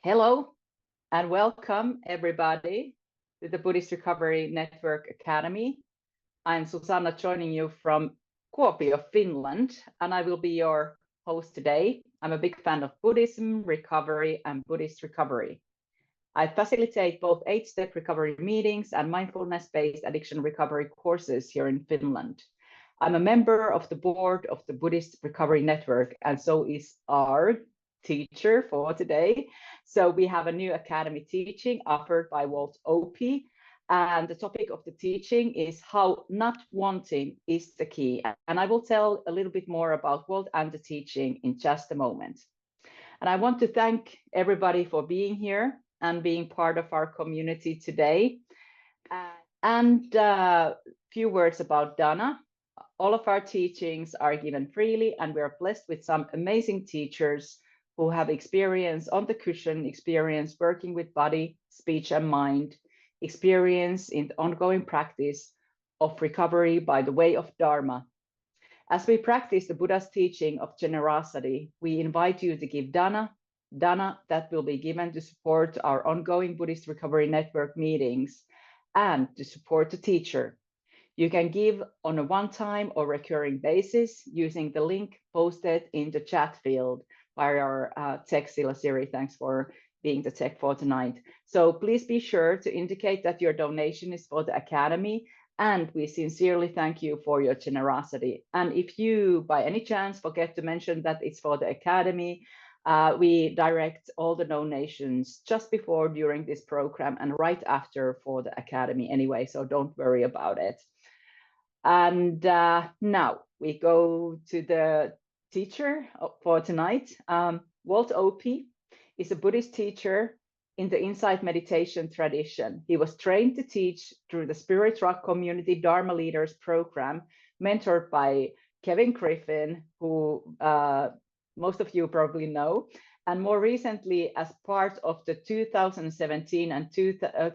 Hello and welcome everybody to the Buddhist Recovery Network Academy. I'm Susanna, joining you from Kuopio, Finland, and I will be your host today. I'm a big fan of Buddhism, recovery, and Buddhist recovery. I facilitate both 8-step recovery meetings and mindfulness-based addiction recovery courses here in Finland. I'm a member of the board of the Buddhist Recovery Network, and so is our teacher for today. So we have a new academy teaching offered by Walt Opie, and the topic of the teaching is how not wanting is the key. And I will tell a little bit more about Walt and the teaching in just a moment. And I want to thank everybody for being here and being part of our community today. And a few words about Dana. All of our teachings are given freely, and we are blessed with some amazing teachers who have experience on the cushion, experience working with body, speech, and mind, experience in the ongoing practice of recovery by the way of Dharma. As we practice the Buddha's teaching of generosity, we invite you to give dana that will be given to support our ongoing Buddhist Recovery Network meetings and to support the teacher. You can give on a one-time or recurring basis using the link posted in the chat field by our tech Siri. Thanks for being the tech for tonight. So please be sure to indicate that your donation is for the Academy, and we sincerely thank you for your generosity. And if you, by any chance, forget to mention that it's for the Academy, we direct all the donations just before, during this program, and right after for the Academy anyway, so don't worry about it. And now we go to the teacher for tonight. Walt Opie is a Buddhist teacher in the Insight meditation tradition. He was trained to teach through the Spirit Rock Community Dharma Leaders Program, mentored by Kevin Griffin, who most of you probably know, and more recently as part of the 2017 and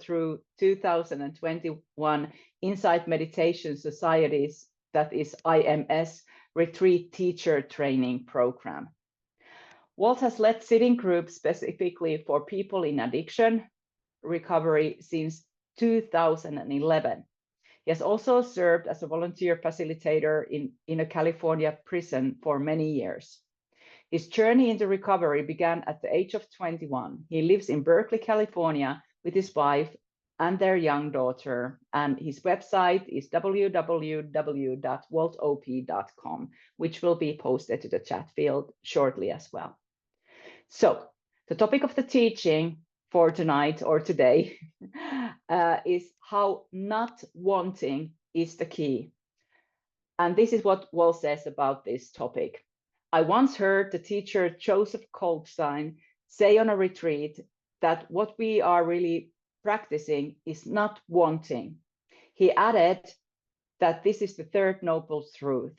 through 2021 Insight Meditation Society's, that is IMS, Retreat Teacher Training Program. Walt has led sitting groups specifically for people in addiction recovery since 2011. He has also served as a volunteer facilitator in a California prison for many years. His journey into recovery began at the age of 21. He lives in Berkeley, California with his wife and their young daughter, and his website is www.waltop.com, which will be posted to the chat field shortly as well. So the topic of the teaching for tonight or today is how not wanting is the key. And this is what Walt says about this topic. I once heard the teacher Joseph Goldstein say on a retreat that what we are really practicing is not wanting. He added that this is the third noble truth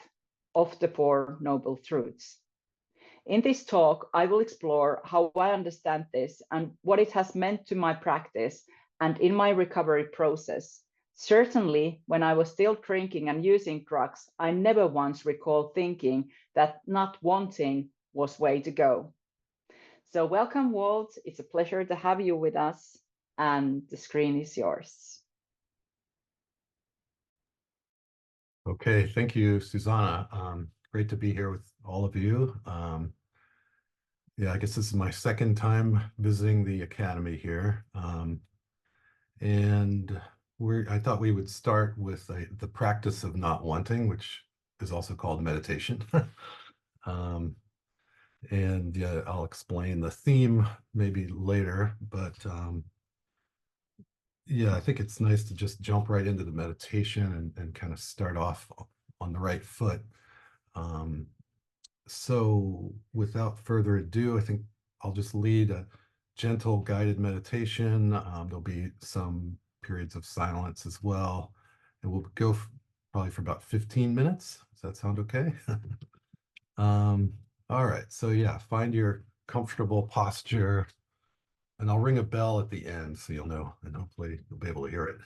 of the Four Noble Truths. In this talk, I will explore how I understand this and what it has meant to my practice and in my recovery process. Certainly, when I was still drinking and using drugs, I never once recalled thinking that not wanting was way to go. So welcome, Walt. It's a pleasure to have you with us, and the screen is yours. Okay, thank you, Susanna. Great to be here with all of you. Yeah, I guess this is my second time visiting the Academy here. And I thought we would start with the practice of not wanting, which is also called meditation. And yeah, I'll explain the theme maybe later, but yeah, I think it's nice to just jump right into the meditation and kind of start off on the right foot. So without further ado, I think I'll just lead a gentle guided meditation. There'll be some periods of silence as well. And we'll go probably for about 15 minutes. Does that sound okay? All right, so yeah, find your comfortable posture, and I'll ring a bell at the end so you'll know, and hopefully you'll be able to hear it.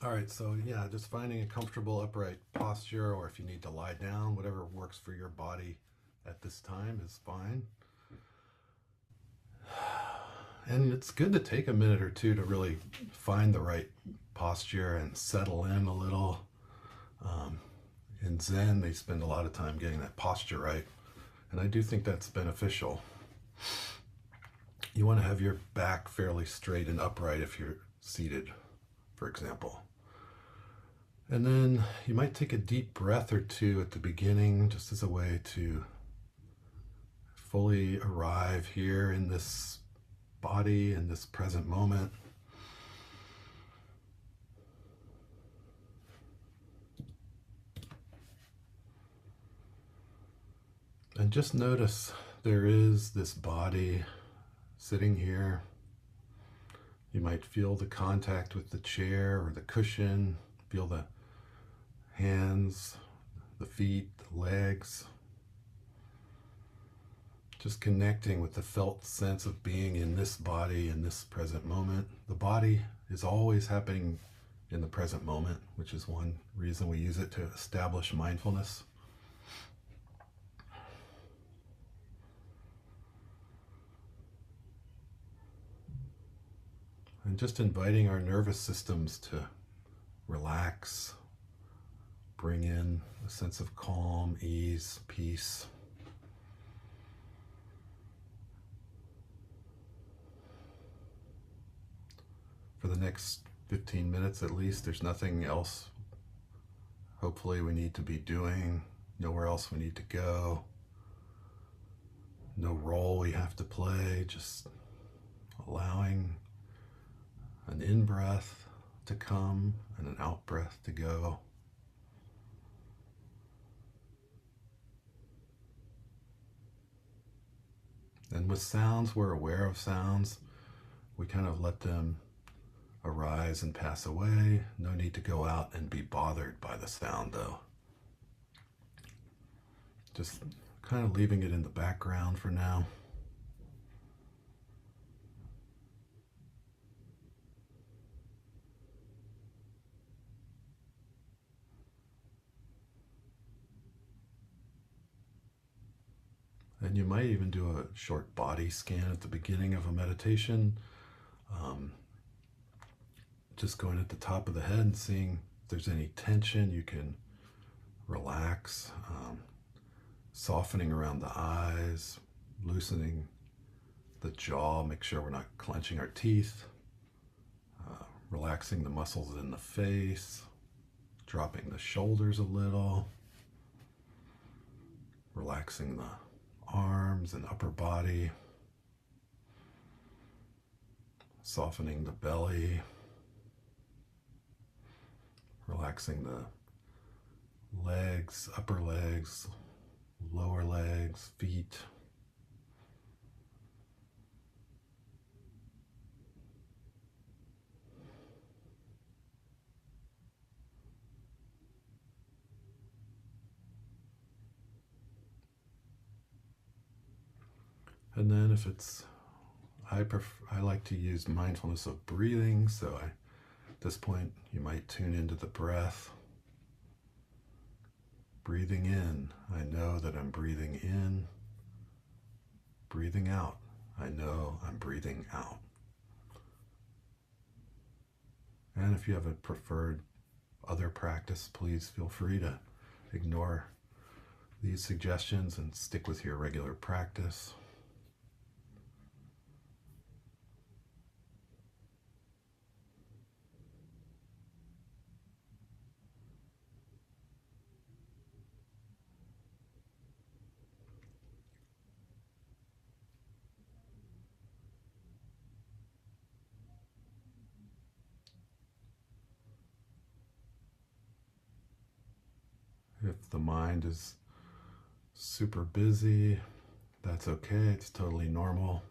All right, so yeah, just finding a comfortable upright posture, or if you need to lie down, whatever works for your body at this time is fine. And it's good to take a minute or two to really find the right posture and settle in a little. In Zen, they spend a lot of time getting that posture right. And I do think that's beneficial. You want to have your back fairly straight and upright if you're seated, for example. And then you might take a deep breath or two at the beginning, just as a way to fully arrive here in this body, in this present moment. And just notice there is this body sitting here. You might feel the contact with the chair or the cushion, feel the hands, the feet, the legs. Just connecting with the felt sense of being in this body in this present moment. The body is always happening in the present moment, which is one reason we use it to establish mindfulness. And just inviting our nervous systems to relax, bring in a sense of calm, ease, peace. For the next 15 minutes at least, there's nothing else hopefully we need to be doing, nowhere else we need to go, no role we have to play, just allowing an in-breath to come and an out-breath to go. And with sounds, we're aware of sounds. We kind of let them arise and pass away. No need to go out and be bothered by the sound, though. Just kind of leaving it in the background for now. And you might even do a short body scan at the beginning of a meditation. Just going at the top of the head and seeing if there's any tension, you can relax, softening around the eyes, loosening the jaw, make sure we're not clenching our teeth, relaxing the muscles in the face, dropping the shoulders a little, relaxing the arms and upper body, softening the belly, relaxing the legs, upper legs, lower legs, feet. And then if it's, I like to use mindfulness of breathing, so at this point you might tune into the breath. Breathing in, I know that I'm breathing in. Breathing out, I know I'm breathing out. And if you have a preferred other practice, please feel free to ignore these suggestions and stick with your regular practice. If the mind is super busy, that's okay. It's totally normal.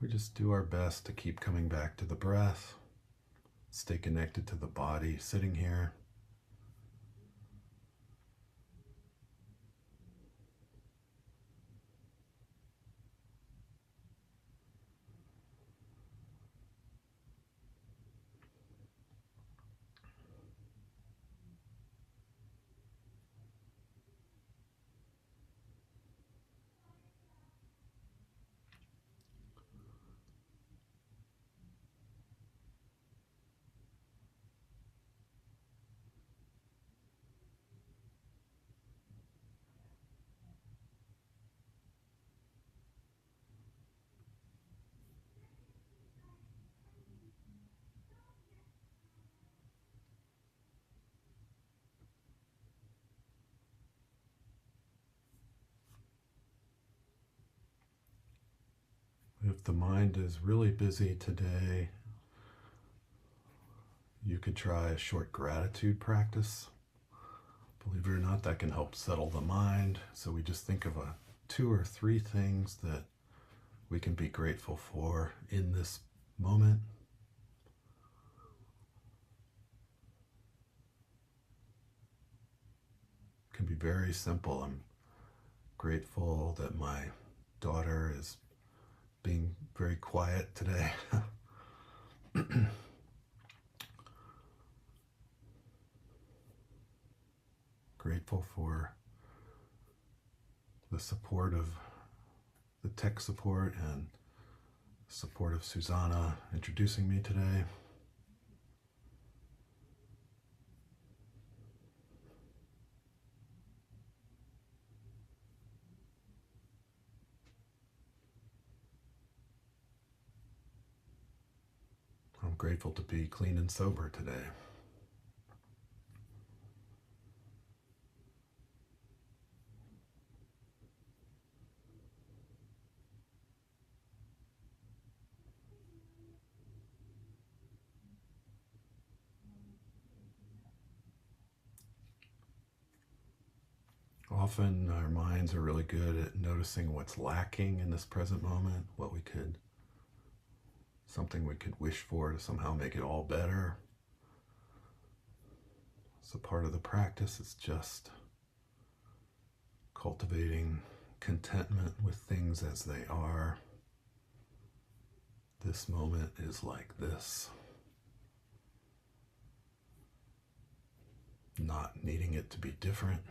We just do our best to keep coming back to the breath, stay connected to the body sitting here. If the mind is really busy today, you could try a short gratitude practice. Believe it or not, that can help settle the mind. So we just think of 2 or 3 things that we can be grateful for in this moment. It can be very simple. I'm grateful that my daughter is being very quiet today. Grateful for the support of the tech support and support of Susanna introducing me today. I'm grateful to be clean and sober today. Often our minds are really good at noticing what's lacking in this present moment, something we could wish for to somehow make it all better. So part of the practice is just cultivating contentment with things as they are. This moment is like this. Not needing it to be different.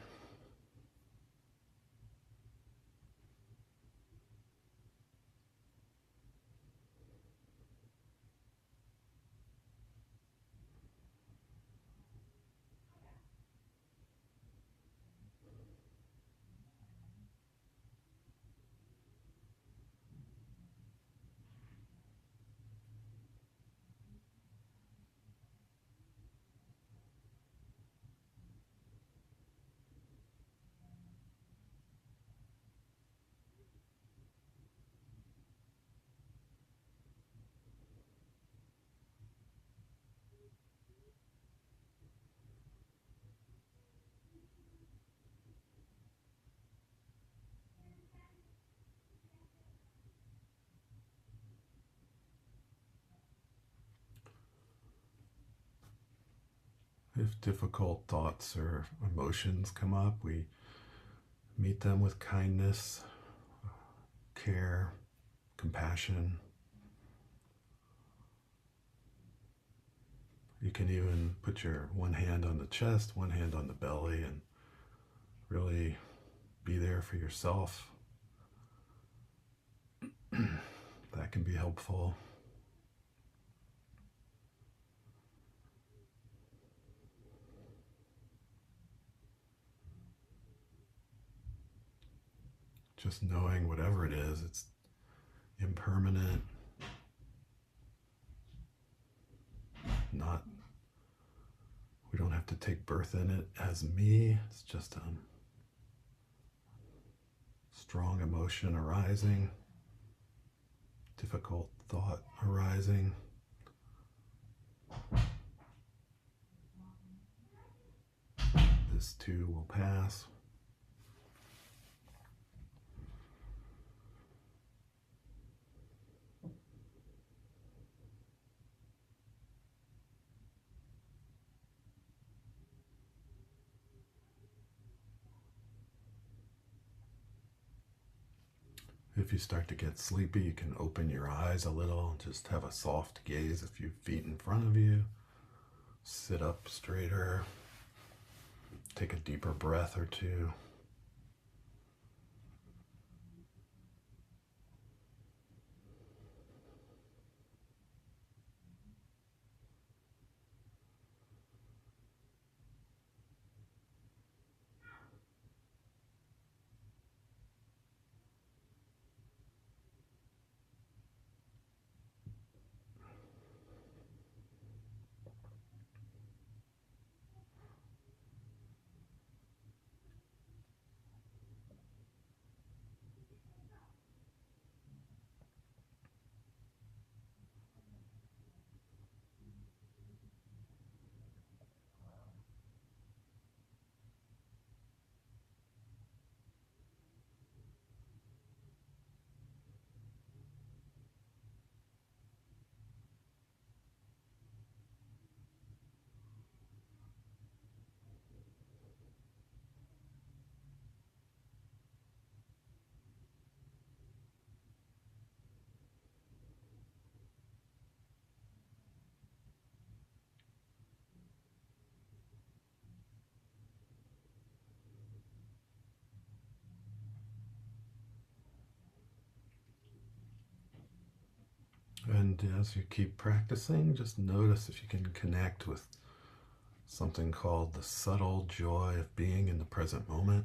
If difficult thoughts or emotions come up, we meet them with kindness, care, compassion. You can even put your one hand on the chest, one hand on the belly, and really be there for yourself. That can be helpful. Just knowing whatever it is, it's impermanent, we don't have to take birth in it as me. It's just a strong emotion arising, difficult thought arising. This too will pass. If you start to get sleepy, you can open your eyes a little, just have a soft gaze a few feet in front of you. Sit up straighter. Take a deeper breath or two. And as you keep practicing, just notice if you can connect with something called the subtle joy of being in the present moment.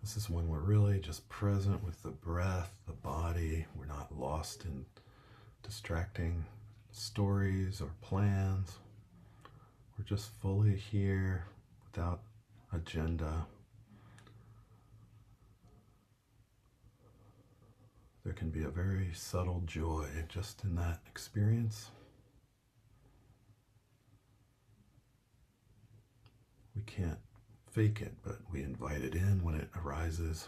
This is when we're really just present with the breath, the body. We're not lost in distracting stories or plans. We're just fully here without agenda. There can be a very subtle joy just in that experience. We can't fake it, but we invite it in when it arises.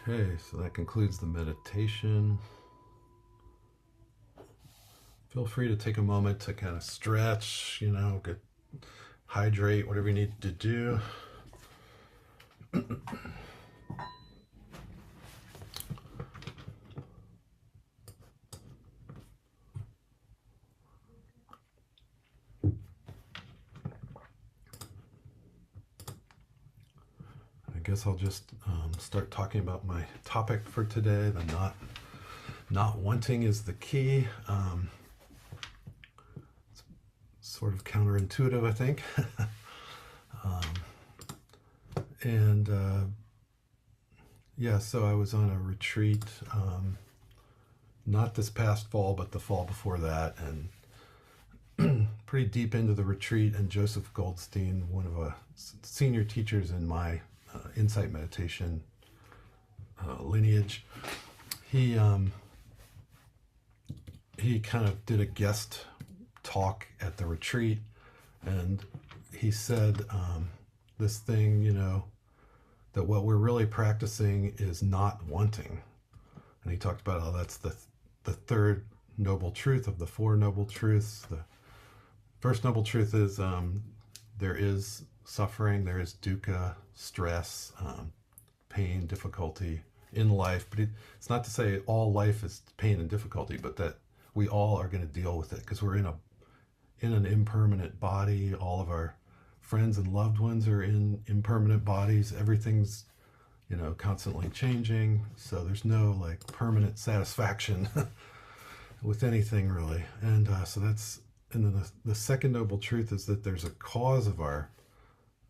Okay, so that concludes the meditation. Feel free to take a moment to kind of stretch, get hydrate, whatever you need to do. I guess I'll just start talking about my topic for today. The not wanting is the key. It's sort of counterintuitive, I think. So I was on a retreat, not this past fall, but the fall before that, and pretty deep into the retreat. And Joseph Goldstein, one of the senior teachers in my insight meditation lineage, he kind of did a guest talk at the retreat, and he said this thing, that what we're really practicing is not wanting. And he talked about how that's the third noble truth of the four noble truths. The first noble truth is there is suffering, there is dukkha, stress, pain, difficulty in life. But it's not to say all life is pain and difficulty, but that we all are going to deal with it because we're in an impermanent body. All of our friends and loved ones are in impermanent bodies. Everything's, constantly changing. So there's no like permanent satisfaction with anything really. And so that's, and then the second noble truth is that there's a cause of our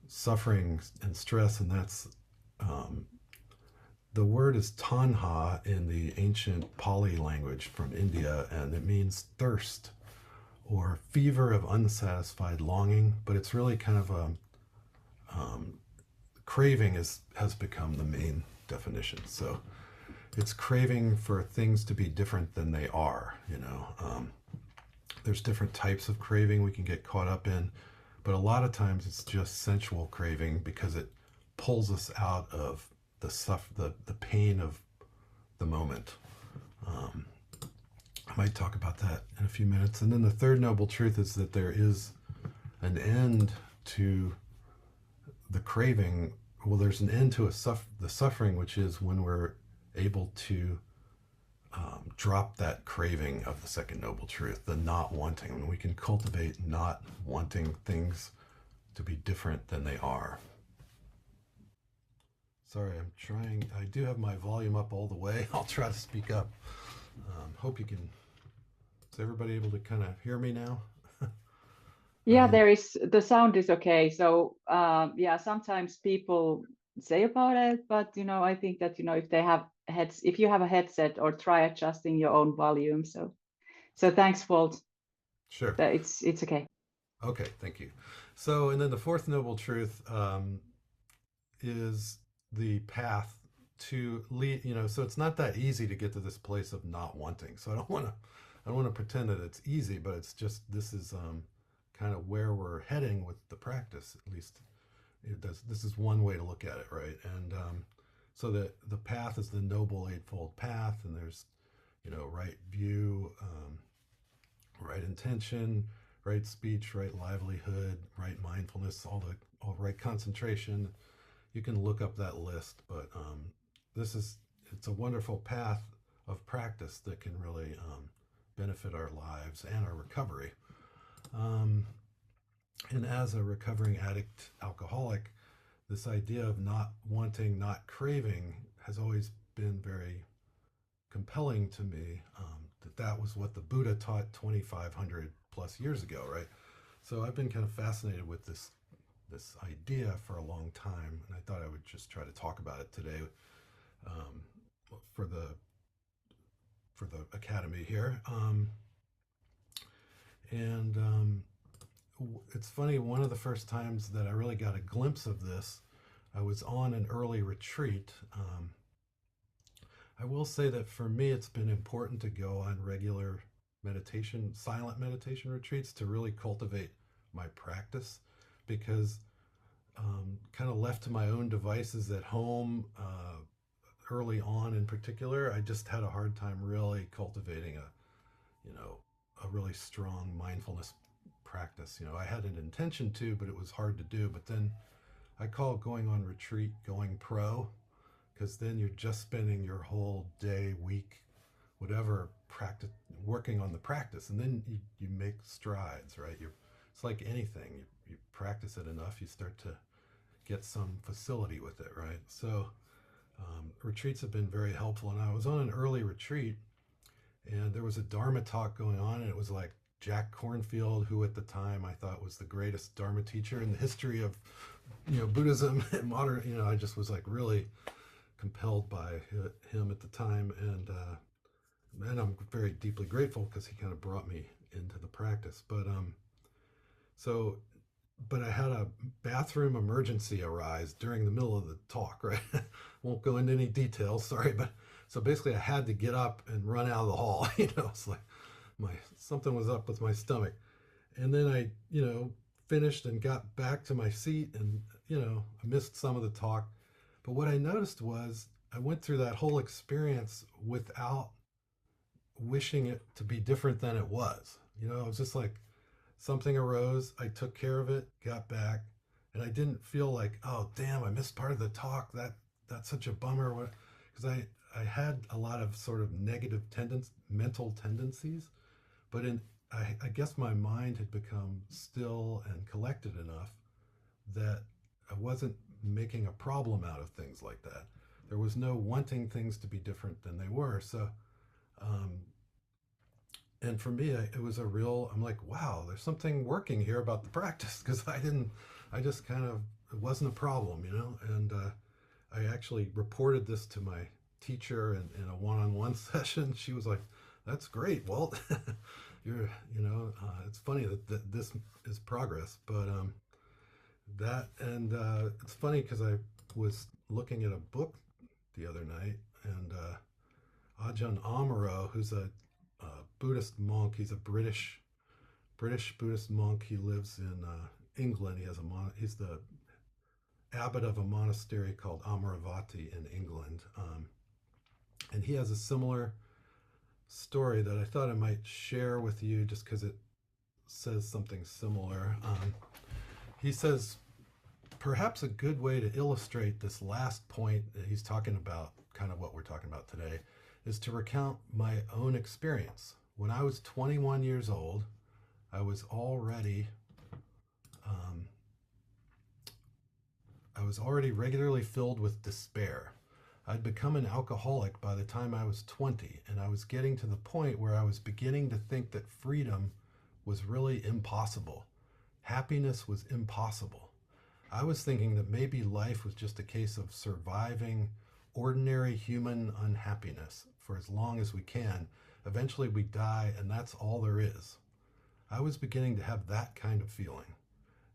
suffering and stress, and that's um, the word is tanha in the ancient Pali language from India, and it means thirst or fever of unsatisfied longing, but it's really kind of a craving has become the main definition. So it's craving for things to be different than they are. There's different types of craving we can get caught up in, but a lot of times it's just sensual craving because it pulls us out of the pain of the moment. I might talk about that in a few minutes. And then the third noble truth is that there is an end to the craving. Well, there's an end to the suffering, which is when we're able to drop that craving of the second noble truth, the not wanting, when we can cultivate not wanting things to be different than they are. Sorry, I do have my volume up all the way. I'll try to speak up. Hope you can, is everybody able to kind of hear me now? Yeah, the sound is okay. So yeah, sometimes people say about it, but I think that if they have if you have a headset, or try adjusting your own volume. So thanks, Walt. Sure. That it's okay. Okay, thank you. So, and then the fourth noble truth is the path to lead. So it's not that easy to get to this place of not wanting. So I don't want to pretend that it's easy, but it's just, this is kind of where we're heading with the practice. At least this is one way to look at it, right? And so the path is the noble eightfold path, and there's right view, right intention, right speech, right livelihood, right mindfulness, all right concentration. You can look up that list, but it's a wonderful path of practice that can really benefit our lives and our recovery. And as a recovering addict alcoholic, this idea of not wanting, not craving has always been very compelling to me. That was what the Buddha taught 2,500 plus years ago, right? So I've been kind of fascinated with this idea for a long time, and I thought I would just try to talk about it today for the academy here. It's funny, one of the first times that I really got a glimpse of this, I was on an early retreat. I will say that for me, it's been important to go on regular meditation, silent meditation retreats to really cultivate my practice, because kind of left to my own devices at home early on in particular, I just had a hard time really cultivating a really strong mindfulness practice. I had an intention to, but it was hard to do. But then I call going on retreat going pro, because then you're just spending your whole day, week, whatever, practice, working on the practice, and then you make strides, right? It's like anything. You practice it enough, you start to get some facility with it, right? So retreats have been very helpful. And I was on an early retreat, and there was a Dharma talk going on, and it was like Jack Kornfield, who at the time I thought was the greatest Dharma teacher in the history of Buddhism and modern. I just was like really compelled by him at the time, and I'm very deeply grateful because he kind of brought me into the practice. But I had a bathroom emergency arise during the middle of the talk, right? Won't go into any details, sorry, but so basically I had to get up and run out of the hall. It's like something was up with my stomach. And then I, finished and got back to my seat, and, I missed some of the talk. But what I noticed was I went through that whole experience without wishing it to be different than it was. It was just like something arose, I took care of it, got back, and I didn't feel like, oh, damn, I missed part of the talk. That's such a bummer. Because I had a lot of sort of negative mental tendencies, but I guess my mind had become still and collected enough that I wasn't making a problem out of things like that. There was no wanting things to be different than they were. So, um, and for me, it was a real, I'm like, wow, there's something working here about the practice because I just kind of, it wasn't a problem, you know? And I actually reported this to my teacher in a one-on-one session. She was like, that's great, Walt. It's funny that this is progress, but it's funny because I was looking at a book the other night, and Ajahn Amaro, who's a Buddhist monk, he's a British Buddhist monk. He lives in England. He's the abbot of a monastery called Amaravati in England, and he has a similar story that I thought I might share with you, just because it says something similar. He says perhaps a good way to illustrate this last point that he's talking about, kind of what we're talking about today, is to recount my own experience. When I was 21 years old, I was already regularly filled with despair. I'd become an alcoholic by the time I was 20, and I was getting to the point where I was beginning to think that freedom was really impossible. Happiness was impossible. I was thinking that maybe life was just a case of surviving ordinary human unhappiness for as long as we can. Eventually we die, and that's all there is. I was beginning to have that kind of feeling.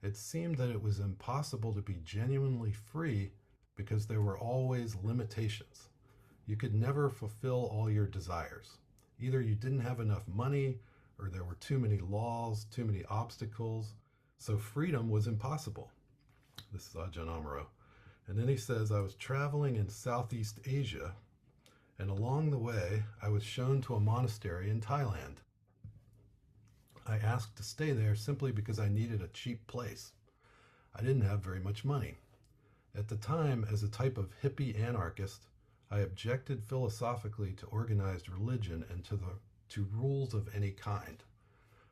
It seemed that it was impossible to be genuinely free because there were always limitations. You could never fulfill all your desires. Either you didn't have enough money, or there were too many laws, too many obstacles, so freedom was impossible. This is Ajahn Amaro. And then he says, I was traveling in Southeast Asia, and along the way, I was shown to a monastery in Thailand. I asked to stay there simply because I needed a cheap place. I didn't have very much money. At the time, as a type of hippie anarchist, I objected philosophically to organized religion and to rules of any kind.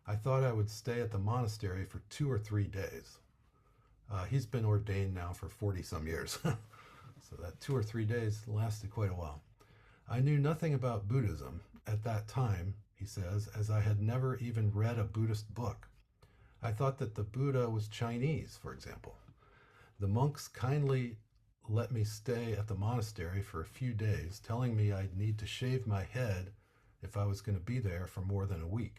I thought I would stay at the monastery for 2 or 3 days. He's been ordained now for 40 some years. So that 2 or 3 days lasted quite a while. I knew nothing about Buddhism at that time, he says, as I had never even read a Buddhist book. I thought that the Buddha was Chinese, for example. The monks kindly let me stay at the monastery for a few days, telling me I'd need to shave my head if I was going to be there for more than a week.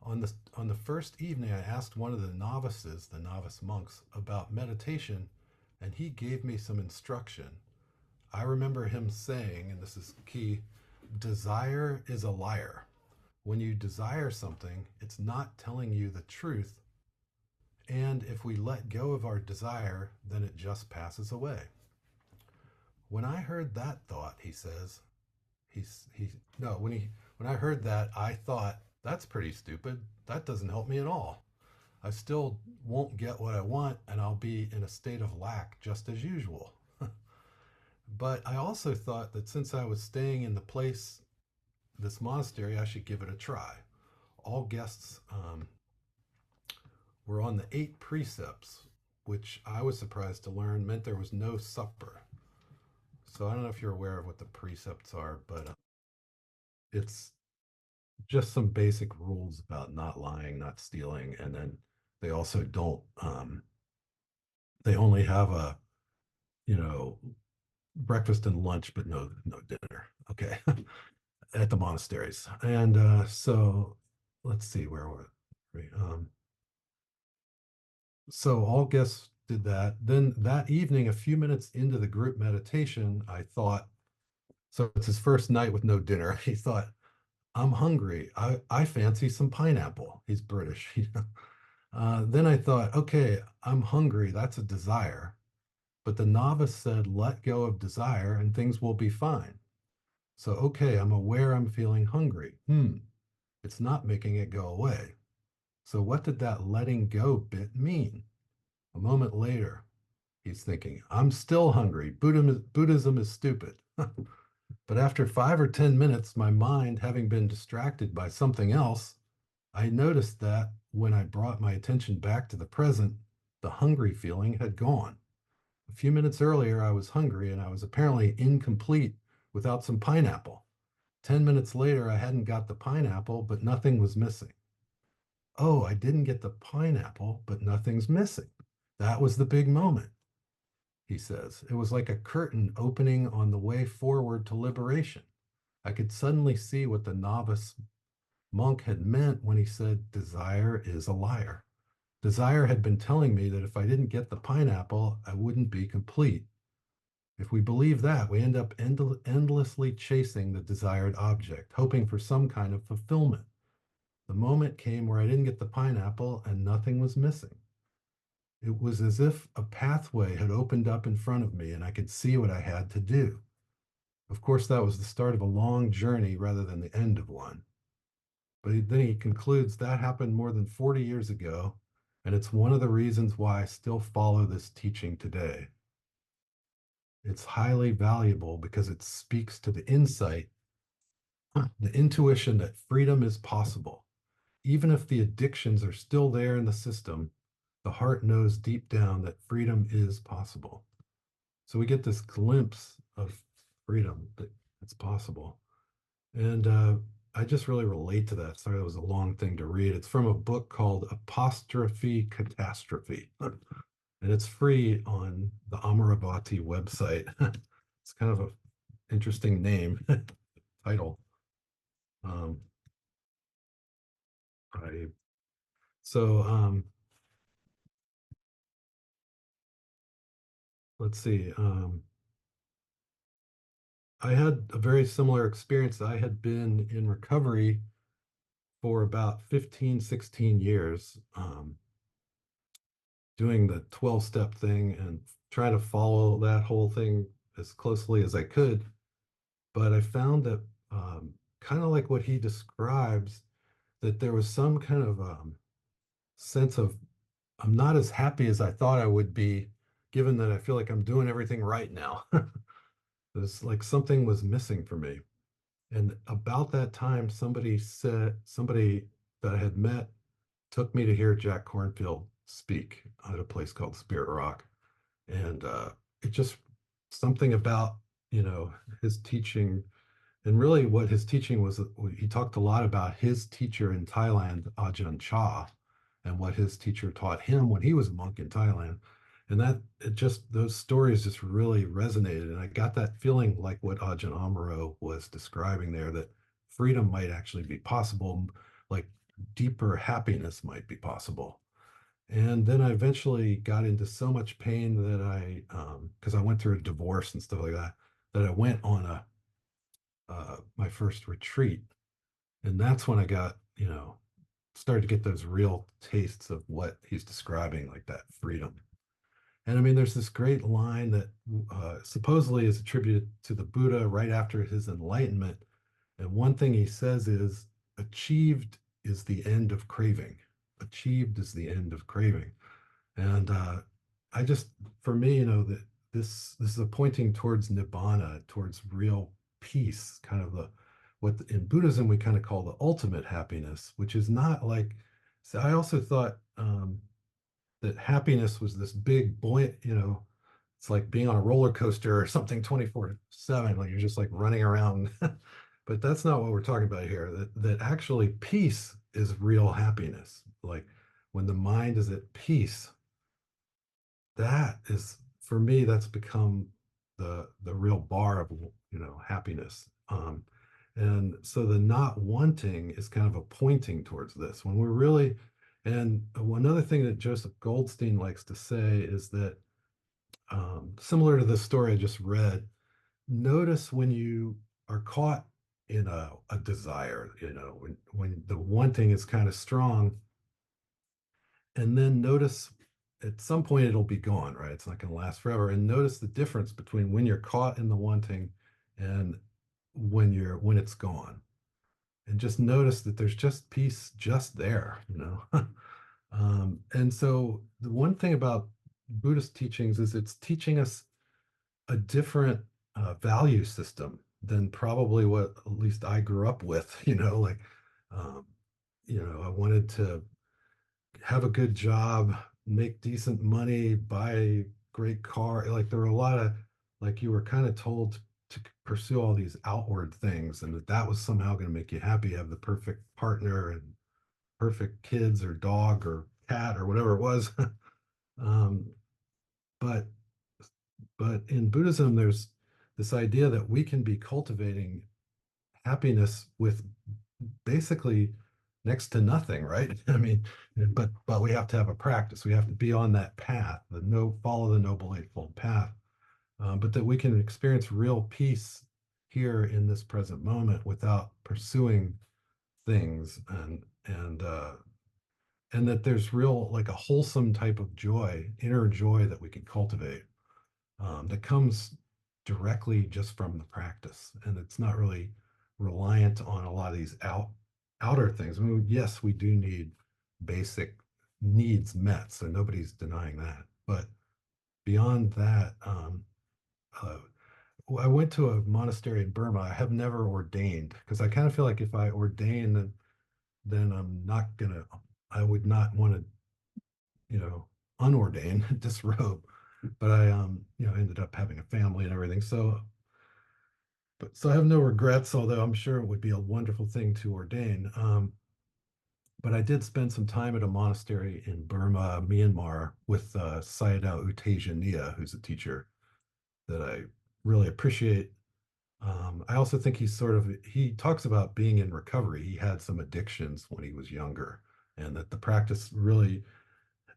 On the first evening, I asked one of the novices, the novice monks, about meditation, and he gave me some instruction. I remember him saying, and this is key, desire is a liar. When you desire something, it's not telling you the truth. And if we let go of our desire, then it just passes away. When I heard that thought, he says, when I heard that, I thought, that's pretty stupid. That doesn't help me at all. I still won't get what I want, and I'll be in a state of lack just as usual. But I also thought that since I was staying in this monastery, I should give it a try. All guests were on the 8 precepts, which I was surprised to learn meant there was no supper. So I don't know if you're aware of what the precepts are, but it's just some basic rules about not lying, not stealing, and then they also don't. They only have a, breakfast and lunch, but no dinner. Okay, at the monasteries, and so let's see where were we. So all guests did that. Then that evening, a few minutes into the group meditation, I thought, so it's his first night with no dinner. He thought, I'm hungry. I fancy some pineapple. He's British. Then I thought, okay, I'm hungry. That's a desire. But the novice said, let go of desire and things will be fine. So, okay, I'm aware I'm feeling hungry. It's not making it go away. So what did that letting go bit mean? A moment later, he's thinking, I'm still hungry. Buddhism is stupid. But after 5 or 10 minutes, my mind having been distracted by something else, I noticed that when I brought my attention back to the present, the hungry feeling had gone. A few minutes earlier, I was hungry and I was apparently incomplete without some pineapple. 10 minutes later, I hadn't got the pineapple, but nothing was missing. Oh, I didn't get the pineapple, but nothing's missing. That was the big moment, he says. It was like a curtain opening on the way forward to liberation. I could suddenly see what the novice monk had meant when he said, desire is a liar. Desire had been telling me that if I didn't get the pineapple, I wouldn't be complete. If we believe that, we end up endlessly chasing the desired object, hoping for some kind of fulfillment. The moment came where I didn't get the pineapple and nothing was missing. It was as if a pathway had opened up in front of me and I could see what I had to do. Of course, that was the start of a long journey rather than the end of one. But then he concludes that happened more than 40 years ago, and it's one of the reasons why I still follow this teaching today. It's highly valuable because it speaks to the insight, the intuition that freedom is possible. Even if the addictions are still there in the system, the heart knows deep down that freedom is possible. So we get this glimpse of freedom, that it's possible. And I just really relate to that. Sorry, it was a long thing to read. It's from a book called Apostrophe, Catastrophe. And it's free on the Amaravati website. It's kind of an interesting name, title. Um, I, so let's see. I had a very similar experience. I had been in recovery for about 15, 16 years, doing the 12-step thing and trying to follow that whole thing as closely as I could. But I found that kind of like what he describes, that there was some kind of sense of I'm not as happy as I thought I would be, given that I feel like I'm doing everything right now. It's like something was missing for me. And about that time, somebody that I had met took me to hear Jack Cornfield speak at a place called Spirit Rock. And it just something about, his teaching, and really what his teaching was, he talked a lot about his teacher in Thailand, Ajahn Chah, and what his teacher taught him when he was a monk in Thailand. And those stories just really resonated. And I got that feeling like what Ajahn Amaro was describing there, that freedom might actually be possible, like deeper happiness might be possible. And then I eventually got into so much pain that because I went through a divorce and stuff like that, that I went on my first retreat. And that's when I got, started to get those real tastes of what he's describing, like that freedom. And I mean, there's this great line that supposedly is attributed to the Buddha right after his enlightenment. And one thing he says is, achieved is the end of craving. Achieved is the end of craving. And I just, for me, that this is a pointing towards nibbana, towards real peace, kind of what in Buddhism we kind of call the ultimate happiness, which is not like. So I also thought that happiness was this big buoyant, it's like being on a roller coaster or something 24/7, like you're just like running around. But that's not what we're talking about here. That actually peace is real happiness. Like when the mind is at peace, that is, for me, that's become the real bar of happiness. And so the not wanting is kind of a pointing towards this when we're really. And another thing that Joseph Goldstein likes to say is that, similar to the story I just read, notice when you are caught in a desire, when the wanting is kind of strong, and then notice at some point it'll be gone, right? It's not going to last forever. And notice the difference between when you're caught in the wanting and when it's gone. And just notice that there's just peace just there, And so the one thing about Buddhist teachings is it's teaching us a different value system than probably what at least I grew up with, like, um, I wanted to have a good job, make decent money, buy great car. Like there were a lot of, like you were kind of told to pursue all these outward things, and that was somehow going to make you happy, have the perfect partner and perfect kids or dog or cat or whatever it was. um, but but in Buddhism, there's this idea that we can be cultivating happiness with basically next to nothing, right? I mean, but we have to have a practice. We have to be on that path, the no follow the Noble Eightfold Path, but that we can experience real peace here in this present moment without pursuing things, and that there's real like a wholesome type of joy, inner joy that we can cultivate, that comes directly just from the practice, and it's not really reliant on a lot of these outer things. I mean, yes, we do need basic needs met, so nobody's denying that. But beyond that, uh, I went to a monastery in Burma. I have never ordained because I kind of feel like if I ordain, then I'm not gonna. I would not want to, unordain, disrobe. But I, ended up having a family and everything. So I have no regrets, although I'm sure it would be a wonderful thing to ordain. But I did spend some time at a monastery in Burma, Myanmar, with Sayadaw U Tejaniya, who's a teacher that I really appreciate. I also think he talks about being in recovery. He had some addictions when he was younger, and that the practice really,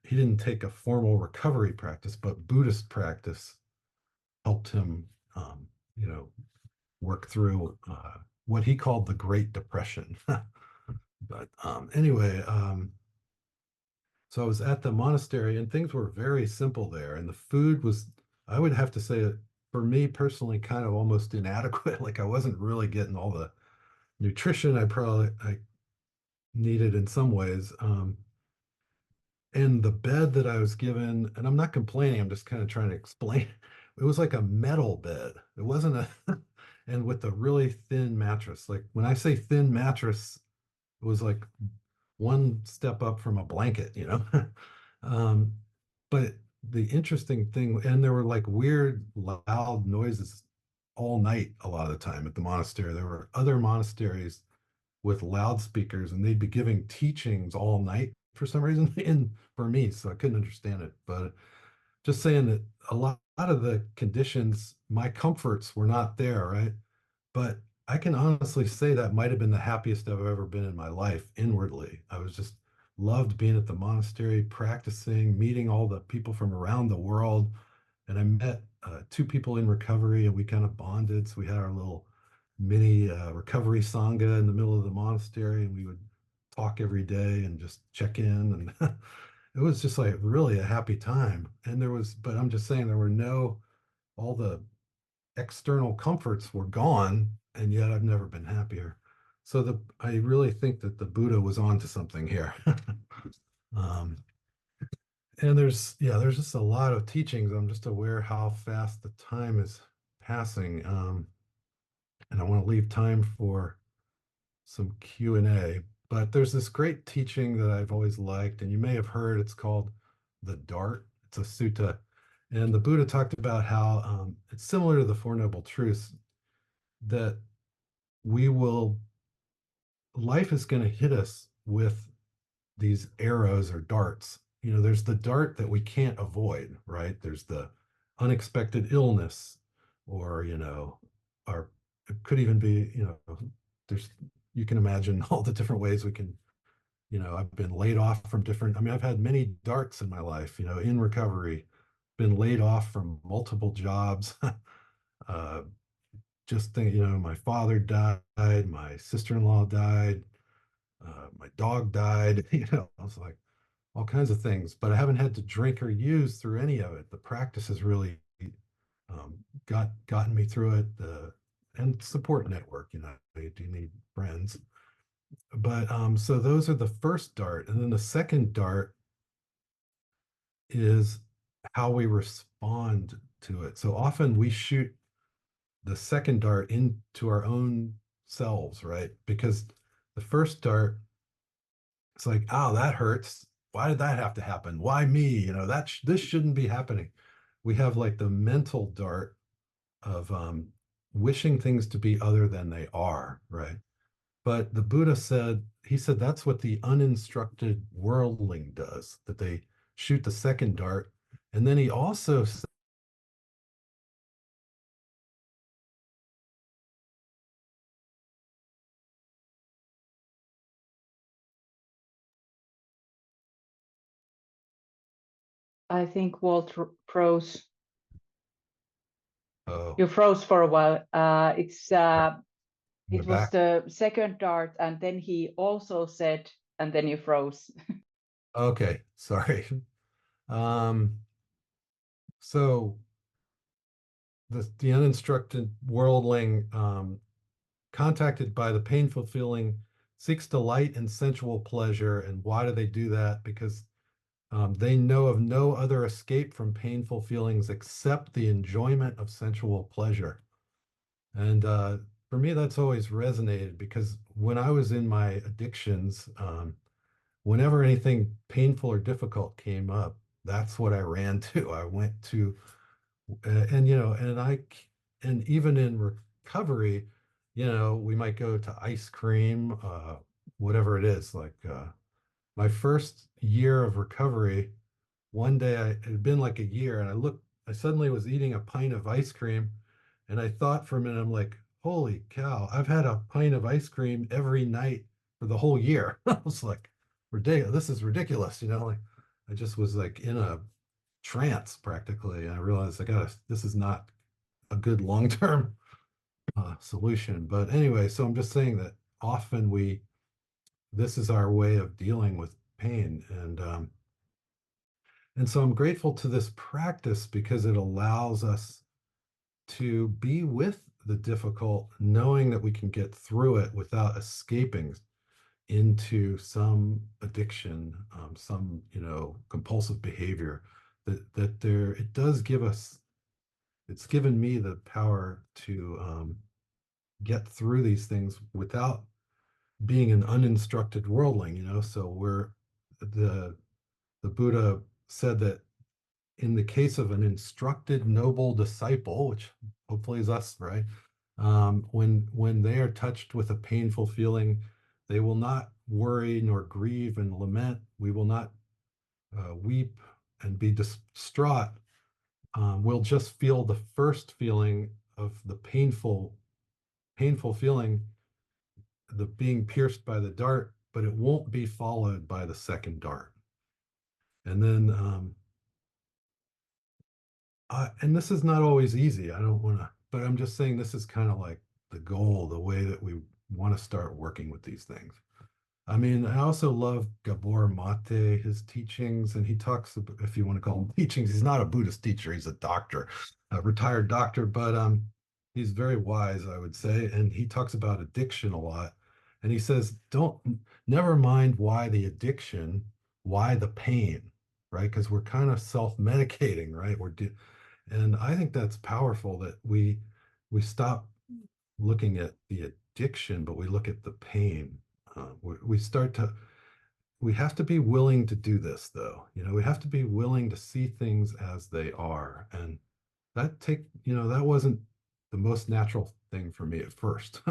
he didn't take a formal recovery practice, but Buddhist practice helped him, you know, work through what he called the Great Depression. But anyway, so I was at the monastery and things were very simple there. And the food was, I would have to say, for me personally, kind of almost inadequate. Like I wasn't really getting all the nutrition I needed in some ways. And the bed that I was given, and I'm not complaining, I'm just kind of trying to explain. It was like a metal bed. It wasn't a, and with a really thin mattress. Like when I say thin mattress, it was like one step up from a blanket. Um, but the interesting thing, and there were like weird, loud noises all night a lot of the time at the monastery. There were other monasteries with loudspeakers, and they'd be giving teachings all night for some reason in Burmese, so I couldn't understand it. But just saying that a lot of the conditions, my comforts were not there, right? But I can honestly say that might have been the happiest I've ever been in my life inwardly. I was just loved being at the monastery, practicing, meeting all the people from around the world. And I met two people in recovery and we kind of bonded. So we had our little mini recovery sangha in the middle of the monastery and we would talk every day and just check in. And it was just like really a happy time. And but I'm just saying, there were all the external comforts were gone, and yet I've never been happier. So I really think that the Buddha was onto something here. um, and there's just a lot of teachings. I'm just aware how fast the time is passing, and I want to leave time for some Q&A. But there's this great teaching that I've always liked, and you may have heard. It's called the Dart. It's a sutta, and the Buddha talked about how it's similar to the Four Noble Truths, that we will life is going to hit us with these arrows or darts. There's the dart that we can't avoid, right? There's the unexpected illness, or or it could even be, there's you can imagine all the different ways we can, I've been laid off from different, I mean, I've had many darts in my life, in recovery, been laid off from multiple jobs. uh, just think, my father died, my sister-in-law died, my dog died, I was like all kinds of things, but I haven't had to drink or use through any of it. The practice has really gotten me through it. And support network, you do need friends. But so those are the first dart. And then the second dart is how we respond to it. So often we shoot the second dart into our own selves, right? Because the first dart, it's like, oh, that hurts. Why did that have to happen? Why me? This shouldn't be happening. we have like the mental dart of wishing things to be other than they are, right? But the Buddha said, he said that's what the uninstructed worldling does, that they shoot the second dart. And then he also said, I think Walt froze. oh, You froze for a while. we're It was back. the second dart, and then he also said, and then you froze. Okay, sorry. Um, so the uninstructed worldling, contacted by the painful feeling, seeks delight in sensual pleasure. And why do they do that? Because they know of no other escape from painful feelings except the enjoyment of sensual pleasure. And for me, that's always resonated because when I was in my addictions, whenever anything painful or difficult came up, that's what I ran to. I went to, and you know, and even in recovery, you know, we might go to ice cream, whatever it is. Like my first year of recovery, one day it had been like a year, and I suddenly was eating a pint of ice cream, and I thought for a minute, I'm like, holy cow, I've had a pint of ice cream every night for the whole year. I was like, ridiculous, this is ridiculous, you know, like I just was like in a trance practically. And I realized this is not a good long-term solution. But anyway, so I'm just saying that often this is our way of dealing with pain. And so I'm grateful to this practice because it allows us to be with the difficult, knowing that we can get through it without escaping into some addiction, some, you know, compulsive behavior. It does give us, it's given me the power to get through these things without being an uninstructed worldling, you know. So the the Buddha said that in the case of an instructed noble disciple, which hopefully is us, right? When they are touched with a painful feeling, they will not worry nor grieve and lament. We will not weep and be distraught. We'll just feel the first feeling of the painful feeling, the being pierced by the dart, but it won't be followed by the second dart. And then and this is not always easy. I don't want to, but I'm just saying this is kind of like the goal, the way that we want to start working with these things. I mean, I also love Gabor Mate, his teachings, and he talks about, if you want to call him teachings, he's not a Buddhist teacher, he's a doctor, a retired doctor, but he's very wise, I would say, and he talks about addiction a lot. And he says, don't never mind why the addiction, why the pain, right? Because we're kind of self-medicating, right? And I think that's powerful that we stop looking at the addiction, but we look at the pain. We start to we have to be willing to do this, though. You know, we have to be willing to see things as they are, and that wasn't the most natural thing for me at first.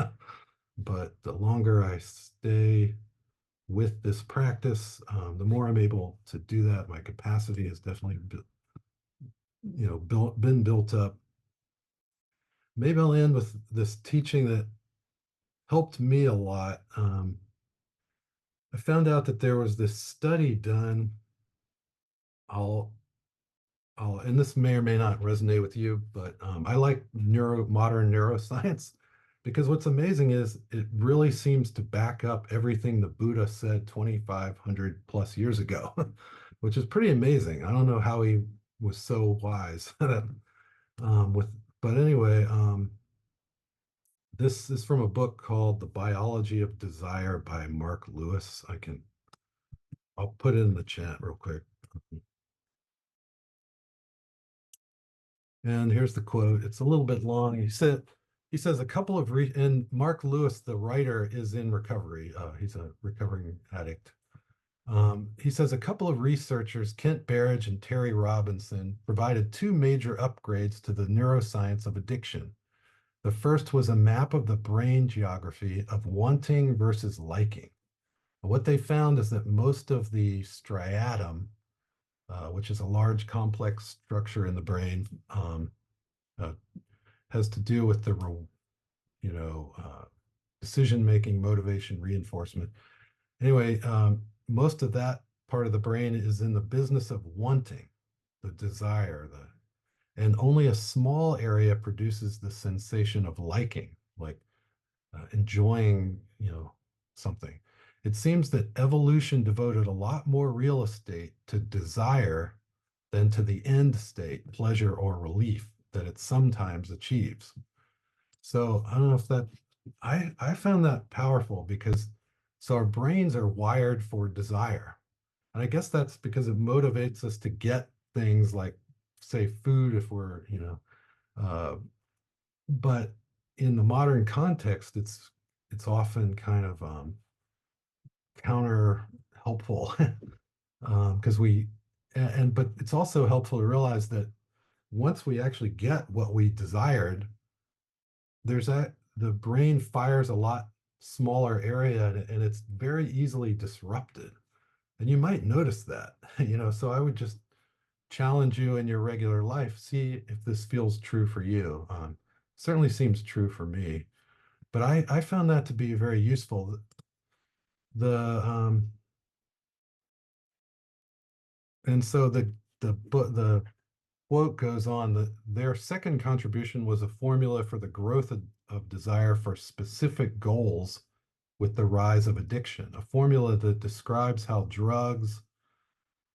But the longer I stay with this practice, the more I'm able to do that. My capacity has definitely been built up. Maybe I'll end with this teaching that helped me a lot. I found out that there was this study done. I'll, and this may or may not resonate with you, but I like modern neuroscience because what's amazing is it really seems to back up everything the Buddha said 2,500 plus years ago, which is pretty amazing. I don't know how he was so wise that, with, but anyway, this is from a book called The Biology of Desire by Mark Lewis. I'll put it in the chat real quick. And here's the quote. It's a little bit long. He says a couple of and Mark Lewis, the writer, is in recovery. He's a recovering addict. He says a couple of researchers, Kent Berridge and Terry Robinson, provided two major upgrades to the neuroscience of addiction. The first was a map of the brain geography of wanting versus liking. What they found is that most of the striatum, which is a large complex structure in the brain, uh, has to do with the, decision-making, motivation, reinforcement. Anyway, most of that part of the brain is in the business of wanting, the desire, and only a small area produces the sensation of liking, like enjoying, something. It seems that evolution devoted a lot more real estate to desire than to the end state, pleasure or relief that it sometimes achieves. So I don't know if that, I found that powerful because so our brains are wired for desire. And I guess that's because it motivates us to get things like, say, food if we're, uh, but in the modern context, it's often kind of counter helpful because but it's also helpful to realize that once we actually get what we desired, the brain fires a lot smaller area and it's very easily disrupted. And you might notice that, so I would just challenge you in your regular life, see if this feels true for you. Certainly seems true for me, but I found that to be very useful. The and so the quote goes on that their second contribution was a formula for the growth of desire for specific goals with the rise of addiction, a formula that describes how drugs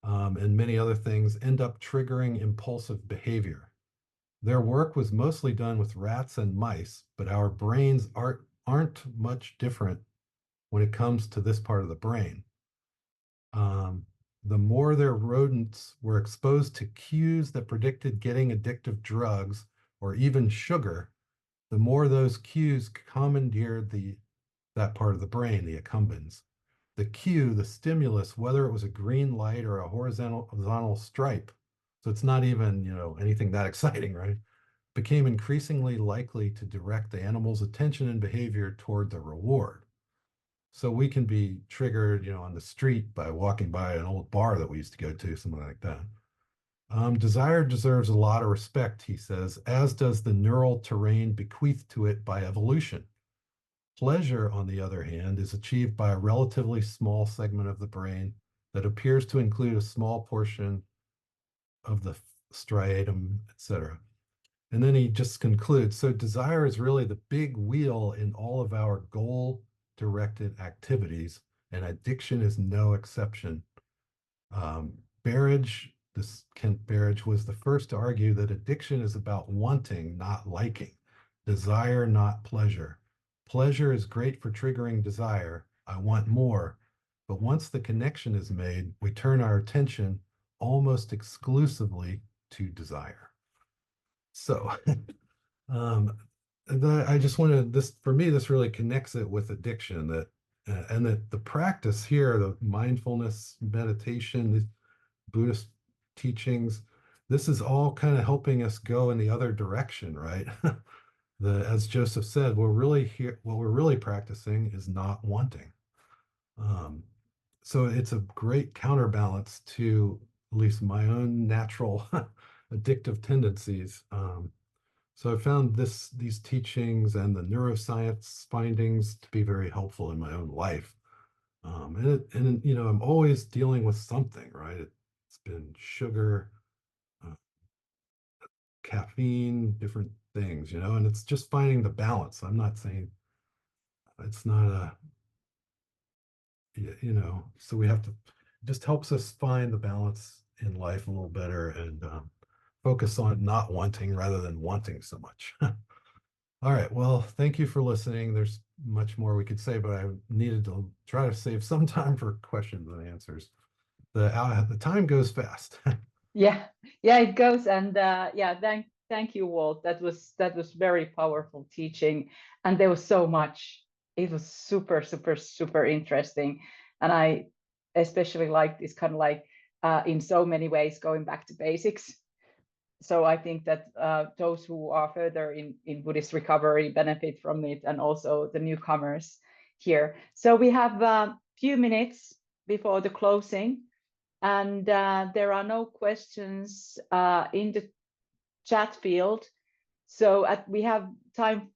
and many other things end up triggering impulsive behavior. Their work was mostly done with rats and mice, but our brains aren't much different when it comes to this part of the brain. The more their rodents were exposed to cues that predicted getting addictive drugs or even sugar, the more those cues commandeered that part of the brain, the accumbens. The cue, the stimulus, whether it was a green light or a horizontal stripe, so it's not even, anything that exciting, right? Became increasingly likely to direct the animal's attention and behavior toward the reward. So we can be triggered, on the street by walking by an old bar that we used to go to, something like that. Desire deserves a lot of respect, he says, as does the neural terrain bequeathed to it by evolution. Pleasure, on the other hand, is achieved by a relatively small segment of the brain that appears to include a small portion of the striatum, etc. And then he just concludes, so desire is really the big wheel in all of our goal-directed activities, and addiction is no exception. Kent Berridge was the first to argue that addiction is about wanting, not liking, desire, not pleasure. Pleasure is great for triggering desire. I want more. But once the connection is made, we turn our attention almost exclusively to desire. So I just wanted this, for me, this really connects it with addiction, that and that the practice here, the mindfulness, meditation, these Buddhist teachings, this is all kind of helping us go in the other direction, right? As Joseph said, what we're really practicing is not wanting. So it's a great counterbalance to at least my own natural addictive tendencies. So I found these teachings and the neuroscience findings to be very helpful in my own life. I'm always dealing with something, right? It's been sugar, uh, caffeine, different things, and it's just finding the balance. I'm not saying it's not so we have to, it just helps us find the balance in life a little better and focus on not wanting rather than wanting so much. All right. Well, thank you for listening. There's much more we could say, but I needed to try to save some time for questions and answers. The time goes fast. Yeah, it goes. And thank you, Walt. That was very powerful teaching, and there was so much. It was super, super, super interesting, and especially like this kind of like in so many ways going back to basics. So I think that those who are further in Buddhist recovery benefit from it, and also the newcomers here. So we have a few minutes before the closing, and there are no questions in the chat field. So we have time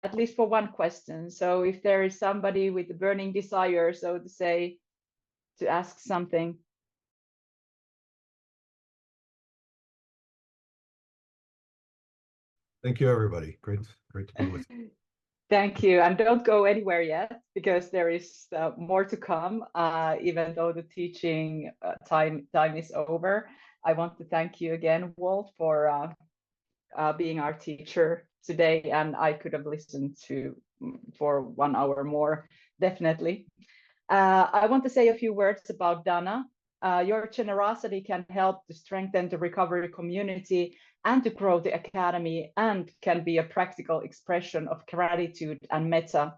at least for one question. So if there is somebody with a burning desire, so to say, to ask something. Thank you, everybody. Great to be with you. Thank you. And don't go anywhere yet, because there is more to come, even though the teaching time is over. I want to thank you again, Walt, for being our teacher today. And I could have listened to for 1 hour more, definitely. I want to say a few words about Dana. Your generosity can help to strengthen the recovery community and to grow the academy, and can be a practical expression of gratitude and metta.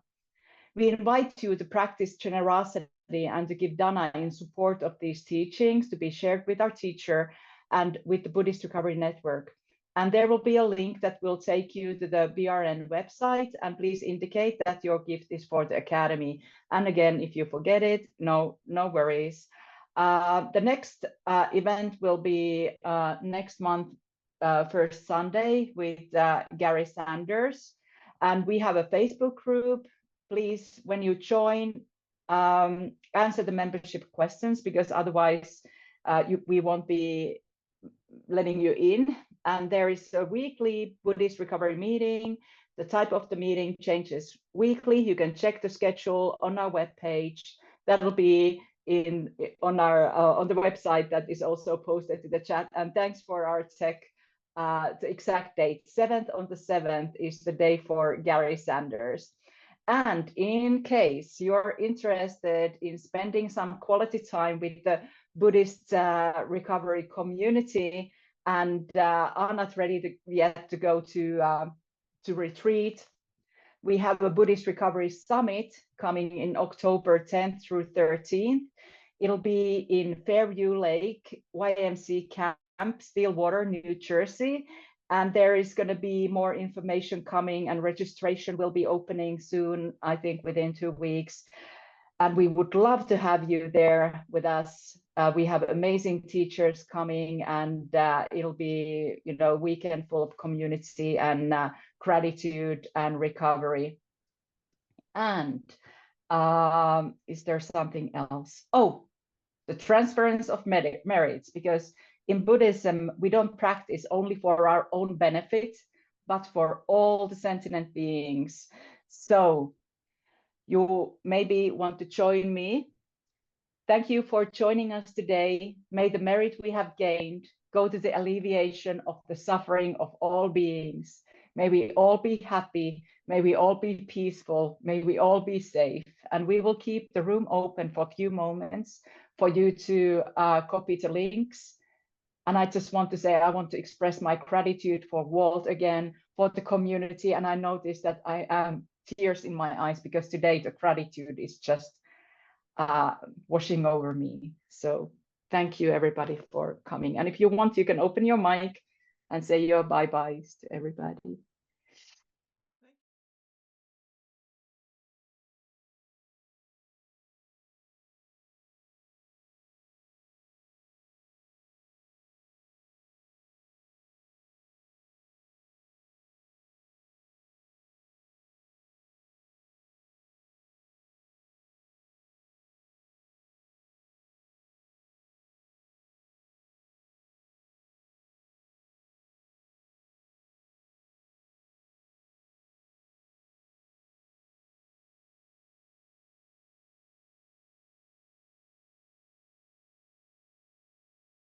We invite you to practice generosity and to give Dana in support of these teachings to be shared with our teacher and with the Buddhist Recovery Network. And there will be a link that will take you to the BRN website, and please indicate that your gift is for the Academy. And again, if you forget it, no worries. The next event will be next month, first Sunday, with Gary Sanders. And we have a Facebook group. Please, when you join, answer the membership questions, because otherwise we won't be letting you in. And there is a weekly Buddhist recovery meeting. The type of the meeting changes weekly. You can check the schedule on our webpage. That'll be on the website that is also posted to the chat. And thanks for our tech. The exact date, 7th on the 7th, is the day for Gary Sanders. And in case you're interested in spending some quality time with the Buddhist recovery community, and are not ready yet to go to retreat, we have a Buddhist Recovery Summit coming in October 10th through 13th. It'll be in Fairview Lake YMC Camp, Stillwater, New Jersey. And there is going to be more information coming, and registration will be opening soon, I think within 2 weeks. And we would love to have you there with us. We have amazing teachers coming, and it'll be, a weekend full of community and gratitude and recovery. And is there something else? Oh, the transference of merits, because in Buddhism, we don't practice only for our own benefit, but for all the sentient beings. So you maybe want to join me. Thank you for joining us today. May the merit we have gained go to the alleviation of the suffering of all beings. May we all be happy. May we all be peaceful. May we all be safe. And we will keep the room open for a few moments for you to copy the links. And I just want to say, I want to express my gratitude for Walt again, for the community. And I noticed that I am tears in my eyes, because today the gratitude is just washing over me. So thank you, everybody, for coming. And if you want, you can open your mic and say your bye-byes to everybody.